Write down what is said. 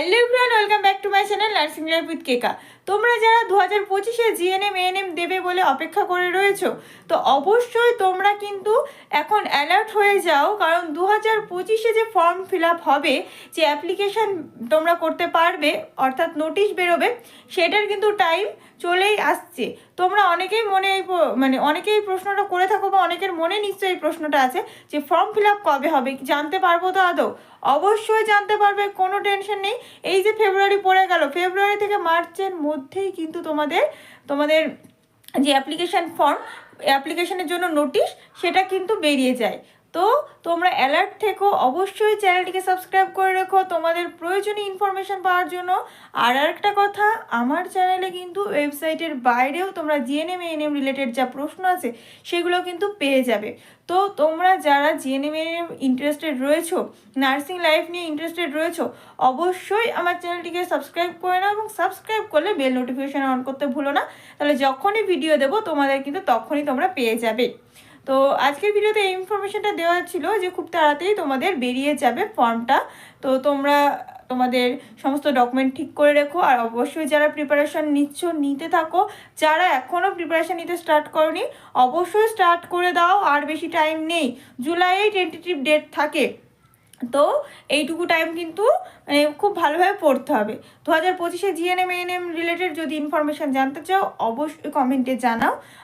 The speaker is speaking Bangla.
Hello everyone, welcome back to my channel nursing life with Keka. তোমরা যারা 2025-এ জিএনএম এএনএম দেবে বলে অপেক্ষা করে রয়েছো, তো অবশ্যই তোমরা কিন্তু এখন অ্যালার্ট হয়ে যাও, কারণ 2025-এ যে ফর্ম ফিল আপ হবে, যে অ্যাপ্লিকেশান তোমরা করতে পারবে, অর্থাৎ নোটিশ বেরোবে, সেটার কিন্তু টাইম চলেই আসছে। তোমরা অনেকেই অনেকেই প্রশ্নটা করে থাকো, বা অনেকের মনে নিশ্চয়ই এই প্রশ্নটা আছে যে ফর্ম ফিল আপ কবে হবে, জানতে পারবো তো আদৌ? অবশ্যই জানতে পারবে, কোনো টেনশন নেই। এই যে ফেব্রুয়ারি পড়ে গেল, ফেব্রুয়ারি থেকে মার্চের মধ্যেই কিন্তু তোমাদের যে অ্যাপ্লিকেশনের জন্য নোটিশ, সেটা কিন্তু বেরিয়ে যায়। তো তোমরা অ্যালার্ট থেকো, অবশ্যই চ্যানেলটিকে সাবস্ক্রাইব করে রেখো তোমাদের প্রয়োজনীয় ইনফরমেশান পাওয়ার জন্য। আর একটা কথা, আমার চ্যানেলে কিন্তু ওয়েবসাইটের বাইরেও তোমরা জিএনএম এএনএম রিলেটেড যা প্রশ্ন আছে সেগুলো কিন্তু পেয়ে যাবে। তো তোমরা যারা জিএনএম এএনএম ইন্টারেস্টেড রয়েছো, নার্সিং লাইফ নিয়ে ইন্টারেস্টেড রয়েছো, অবশ্যই আমার চ্যানেলটিকে সাবস্ক্রাইব করে নাও, এবং সাবস্ক্রাইব করলে বেল নোটিফিকেশান অন করতে ভুলো না। তাহলে যখনই ভিডিও দেবো তোমাদের কিন্তু তখনই তোমরা পেয়ে যাবে। তো আজকের ভিডিওতে এই ইনফরমেশনটা দেওয়া ছিল যে খুব তাড়াতাড়ি তোমাদের বেরিয়ে যাবে ফর্মটা। তো তোমরা তোমাদের সমস্ত ডকুমেন্ট ঠিক করে রেখো, আর অবশ্যই যারা প্রিপারেশান নিতে থাকো। যারা এখনও প্রিপারেশান নিতে স্টার্ট করনি, অবশ্যই স্টার্ট করে দাও, আর বেশি টাইম নেই। জুলাইয়ে টেন্টেটিভ ডেট থাকে, তো এইটুকু টাইম কিন্তু খুব ভালোভাবে পড়তে হবে। 2025-এ জিএনএম এএনএম রিলেটেড যদি ইনফরমেশান জানতে চাও, অবশ্যই কমেন্টে জানাও।